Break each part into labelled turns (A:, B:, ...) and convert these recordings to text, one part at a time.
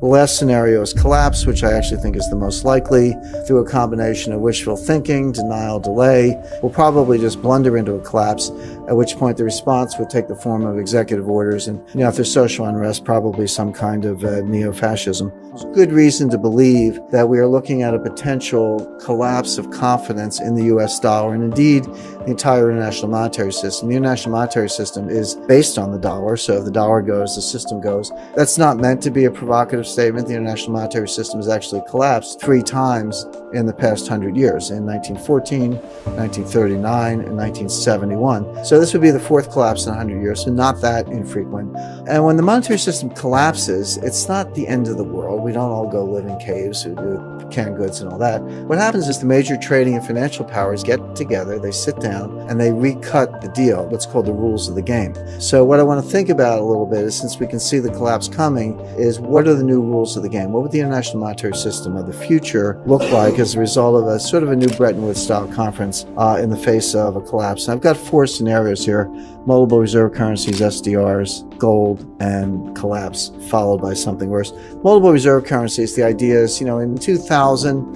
A: The last scenario is collapse, which I actually think is the most likely, through a combination of wishful thinking, denial, delay. We'll probably just blunder into a collapse, at which point the response would take the form of executive orders and, if there's social unrest, probably some kind of neo-fascism. There's good reason to believe that we are looking at a potential collapse of confidence in the U.S. dollar and indeed the entire international monetary system. The international monetary system is based on the dollar, so if the dollar goes, the system goes. That's not meant to be a provocative statement. The international monetary system has actually collapsed 3 times in the past 100 years, in 1914, 1939, and 1971. So this would be the 4th collapse in 100 years, so not that infrequent. And when the monetary system collapses, it's not the end of the world. We don't all go live in caves who do canned goods and all that. What happens is the major trading and financial powers get together, they sit down, and they recut the deal, what's called the rules of the game. So what I want to think about a little bit is, since we can see the collapse coming, is what are the new rules of the game? What would the international monetary system of the future look like as a result of a sort of a new Bretton Woods-style conference in the face of a collapse? And I've got 4 scenarios here: multiple reserve currencies, SDRs, gold, and collapse, followed by something worse. Multiple reserve currencies, the idea is, in 2000,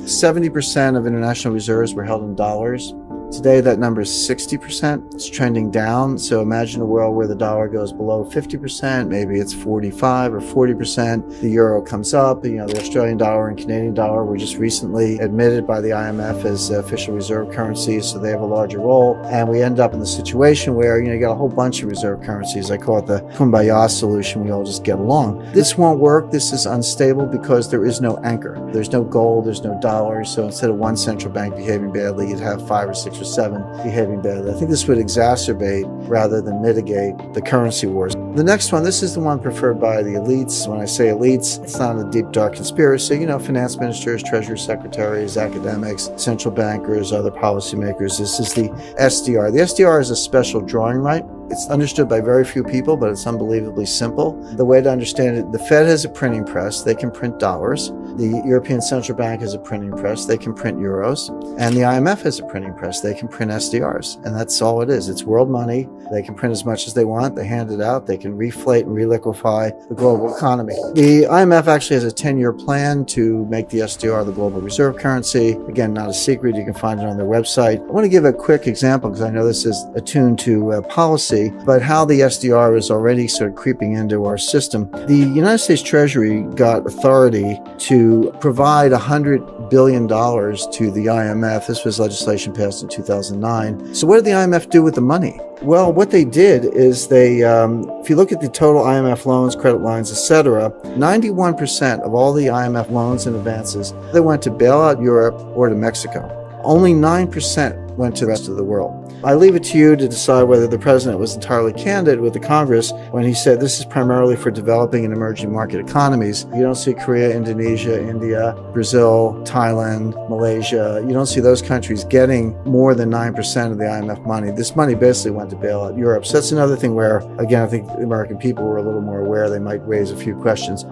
A: 70% of international reserves were held in dollars. Today, that number is 60%. It's trending down. So imagine a world where the dollar goes below 50%. Maybe it's 45 or 40%. The euro comes up. The Australian dollar and Canadian dollar were just recently admitted by the IMF as official reserve currencies, so they have a larger role. And we end up in the situation where, you got a whole bunch of reserve currencies. I call it the kumbaya solution. We all just get along. This won't work. This is unstable because there is no anchor. There's no gold. There's no dollars. So instead of one central bank behaving badly, you'd have 5 or 6 or 7 behaving badly. I think this would exacerbate rather than mitigate the currency wars. The next one, this is the one preferred by the elites. When I say elites, it's not a deep, dark conspiracy. Finance ministers, treasury secretaries, academics, central bankers, other policymakers. This is the SDR. The SDR is a special drawing right. It's understood by very few people, but it's unbelievably simple. The way to understand it, the Fed has a printing press. They can print dollars. The European Central Bank has a printing press. They can print euros. And the IMF has a printing press. They can print SDRs. And that's all it is. It's world money. They can print as much as they want. They hand it out. They can reflate and reliquefy the global economy. The IMF actually has a 10-year plan to make the SDR the global reserve currency. Again, not a secret. You can find it on their website. I want to give a quick example because I know this is attuned to policy, but how the SDR is already sort of creeping into our system. The United States Treasury got authority to provide $100 billion to the IMF. This was legislation passed in 2009. So what did the IMF do with the money? Well, what they did is they, if you look at the total IMF loans, credit lines, etc., 91% of all the IMF loans and advances, they went to bail out Europe or to Mexico. Only 9% went to the rest of the world. I leave it to you to decide whether the president was entirely candid with the Congress when he said this is primarily for developing and emerging market economies. You don't see Korea, Indonesia, India, Brazil, Thailand, Malaysia. You don't see those countries getting more than 9% of the IMF money. This money basically went to bail out Europe. So that's another thing where, again, I think the American people were a little more aware. They might raise a few questions.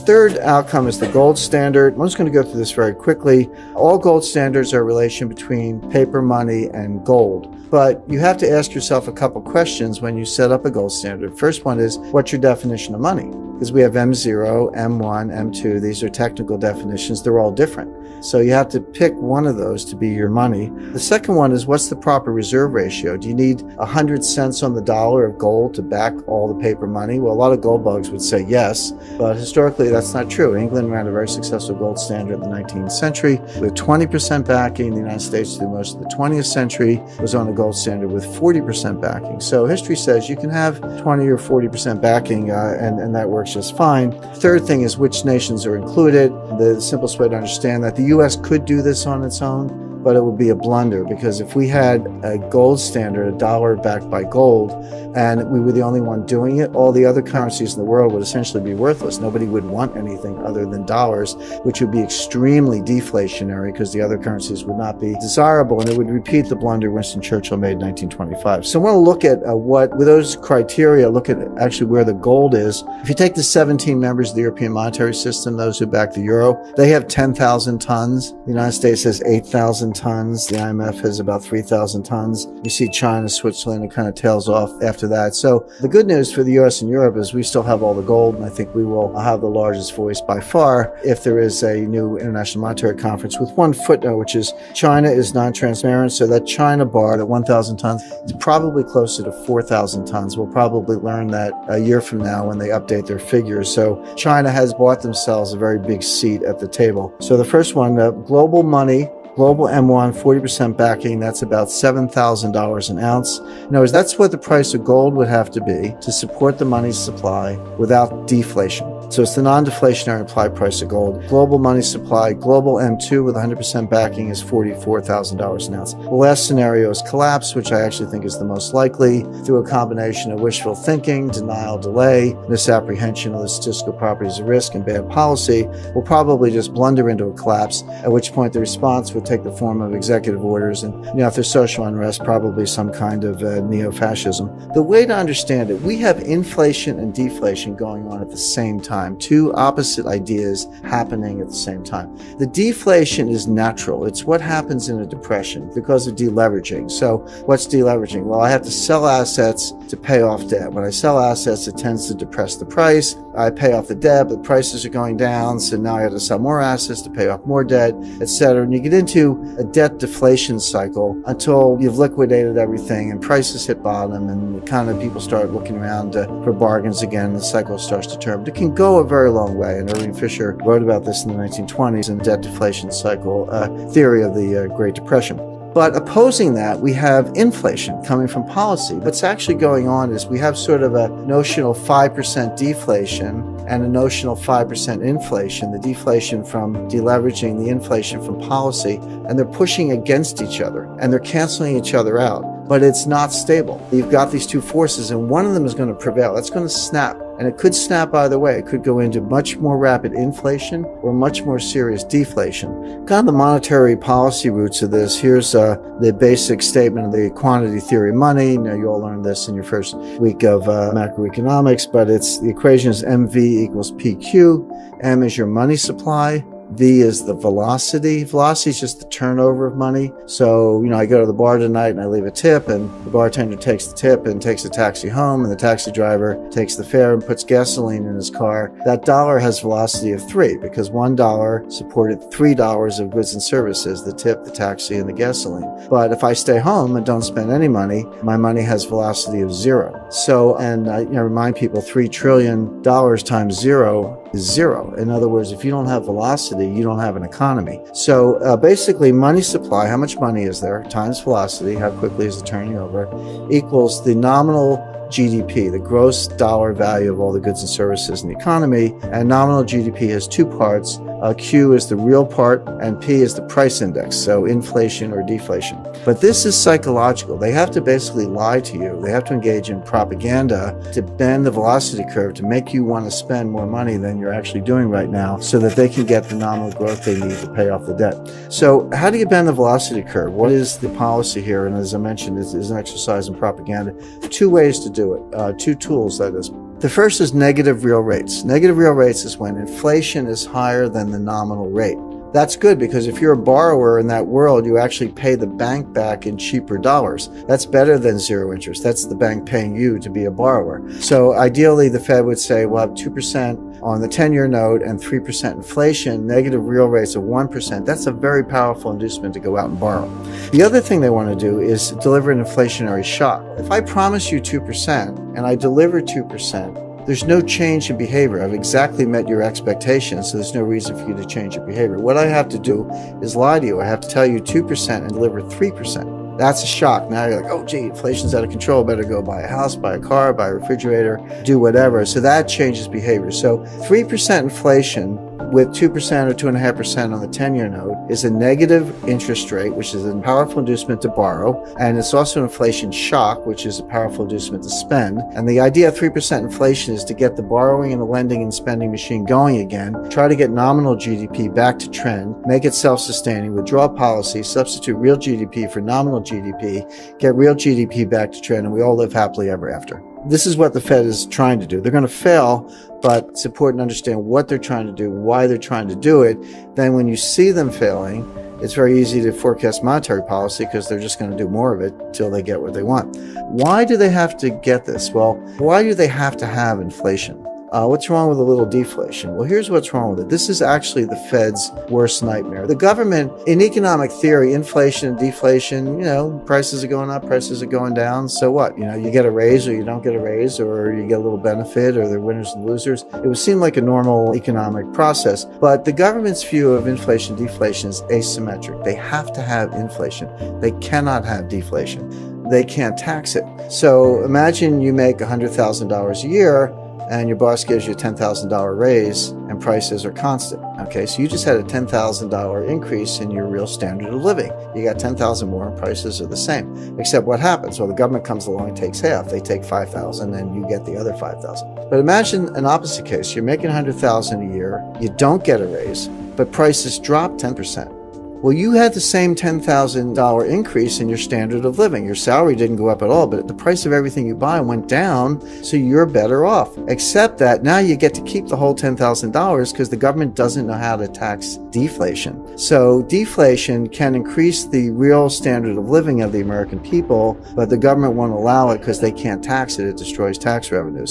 A: Third outcome is the gold standard. I'm just going to go through this very quickly. All gold standards are a relation between paper money and gold. But you have to ask yourself a couple questions when you set up a gold standard. First one is, what's your definition of money? Because we have M0, M1, M2. These are technical definitions. They're all different. So you have to pick one of those to be your money. The second one is, what's the proper reserve ratio? Do you need 100 cents on the dollar of gold to back all the paper money? Well, a lot of gold bugs would say yes, but historically that's not true. England ran a very successful gold standard in the 19th century with 20% backing. The United States, through most of the 20th century, was on a gold standard with 40% backing. So history says you can have 20 or 40% backing, and that works just fine. Third thing is which nations are included. The simplest way to understand that, the U.S. could do this on its own, but it would be a blunder, because if we had a gold standard, a dollar backed by gold, and we were the only one doing it, all the other currencies in the world would essentially be worthless. Nobody would want anything other than dollars, which would be extremely deflationary because the other currencies would not be desirable, and it would repeat the blunder Winston Churchill made in 1925. So I want to look at with those criteria, look at actually where the gold is. If you take the 17 members of the European monetary system, those who back the euro, they have 10,000 tons. The United States has 8,000 4,000 tons. The IMF has about 3,000 tons. You see China, Switzerland, it kind of tails off after that. So the good news for the US and Europe is we still have all the gold, and I think we will have the largest voice by far if there is a new International Monetary Conference, with one footnote, which is China is non-transparent. So that China bar at 1,000 tons is probably closer to 4,000 tons. We'll probably learn that a year from now when they update their figures. So China has bought themselves a very big seat at the table. So the first one, global money, global M1, 40% backing, that's about $7,000 an ounce. In other words, that's what the price of gold would have to be to support the money supply without deflation. So it's the non-deflationary implied price of gold. Global money supply, global M2 with 100% backing is $44,000 an ounce. The last scenario is collapse, which I actually think is the most likely, through a combination of wishful thinking, denial, delay, misapprehension of the statistical properties of risk, and bad policy. We'll probably just blunder into a collapse, at which point the response would take the form of executive orders, and if there's social unrest, probably some kind of neo-fascism. The way to understand it, we have inflation and deflation going on at the same time, two opposite ideas happening at the same time. The deflation is natural. It's what happens in a depression because of deleveraging. So what's deleveraging? Well, I have to sell assets to pay off debt. When I sell assets, it tends to depress the price. I pay off the debt, but prices are going down, so now I have to sell more assets to pay off more debt, etc. And you get into a debt deflation cycle until you've liquidated everything and prices hit bottom, and kind of people start looking around for bargains again, and the cycle starts to turn. But it can go a very long way, and Irving Fisher wrote about this in the 1920s in the debt deflation cycle theory of the Great Depression. But opposing that, we have inflation coming from policy. What's actually going on is we have sort of a notional 5% deflation and a notional 5% inflation, the deflation from deleveraging, the inflation from policy, and they're pushing against each other, and they're canceling each other out. But it's not stable. You've got these two forces, and one of them is going to prevail. It's going to snap. And it could snap either way. It could go into much more rapid inflation or much more serious deflation. Kind of the monetary policy roots of this. Here's the basic statement of the quantity theory of money. Now, you all learned this in your first week of macroeconomics, but the equation is MV equals PQ. M is your money supply. V is the velocity. Velocity is just the turnover of money. So, I go to the bar tonight and I leave a tip, and the bartender takes the tip and takes a taxi home, and the taxi driver takes the fare and puts gasoline in his car. That dollar has velocity of 3 because $1 supported $3 of goods and services, the tip, the taxi, and the gasoline. But if I stay home and don't spend any money, my money has velocity of 0. So, and I remind people, $3 trillion times 0 is 0. In other words, if you don't have velocity, you don't have an economy. So basically, money supply, how much money is there, times velocity, how quickly is it turning over, equals the nominal GDP, the gross dollar value of all the goods and services in the economy. And nominal GDP has two parts. Q is the real part, and P is the price index, so inflation or deflation. But this is psychological. They have to basically lie to you. They have to engage in propaganda to bend the velocity curve to make you want to spend more money than you're actually doing right now so that they can get the nominal growth they need to pay off the debt. So how do you bend the velocity curve? What is the policy here? And as I mentioned, it's an exercise in propaganda. Two ways to do it, two tools, that is. The first is negative real rates. Negative real rates is when inflation is higher than the nominal rate. That's good because if you're a borrower in that world, you actually pay the bank back in cheaper dollars. That's better than zero interest. That's the bank paying you to be a borrower. So ideally, the Fed would say we'll have 2% on the 10-year note and 3% inflation, negative real rates of 1%. That's a very powerful inducement to go out and borrow. The other thing they want to do is deliver an inflationary shock. If I promise you 2% and I deliver 2%, there's no change in behavior. I've exactly met your expectations, so there's no reason for you to change your behavior. What I have to do is lie to you. I have to tell you 2% and deliver 3%. That's a shock. Now you're like, oh, gee, inflation's out of control. Better go buy a house, buy a car, buy a refrigerator, do whatever. So that changes behavior. So 3% inflation with 2% or 2.5% on the 10-year note is a negative interest rate, which is a powerful inducement to borrow. And it's also an inflation shock, which is a powerful inducement to spend. And the idea of 3% inflation is to get the borrowing and the lending and spending machine going again, try to get nominal GDP back to trend, make it self-sustaining, withdraw policy, substitute real GDP for nominal GDP, get real GDP back to trend, and we all live happily ever after. This is what the Fed is trying to do. They're going to fail, but it's important to understand what they're trying to do, why they're trying to do it. Then when you see them failing, It's very easy to forecast monetary policy because they're just going to do more of it till they get what they want. Why do they have to get this? Well, why do they have to have inflation? What's wrong with a little deflation? Well, here's what's wrong with it. This is actually the Fed's worst nightmare. The government, in economic theory, inflation and deflation, prices are going up, prices are going down. So what? You get a raise or you don't get a raise, or you get a little benefit, or they're winners and losers. It would seem like a normal economic process. But the government's view of inflation, deflation is asymmetric. They have to have inflation. They cannot have deflation. They can't tax it. So imagine you make $100,000 a year, and your boss gives you a $10,000 raise and prices are constant. Okay, so you just had a $10,000 increase in your real standard of living. You got $10,000 more and prices are the same. Except what happens? Well, the government comes along and takes half. They take $5,000 and you get the other $5,000. But imagine an opposite case. You're making $100,000 a year, you don't get a raise, but prices drop 10%. Well, you had the same $10,000 increase in your standard of living. Your salary didn't go up at all, but the price of everything you buy went down, so you're better off. Except that now you get to keep the whole $10,000 because the government doesn't know how to tax deflation. So deflation can increase the real standard of living of the American people, but the government won't allow it because they can't tax it. It destroys tax revenues.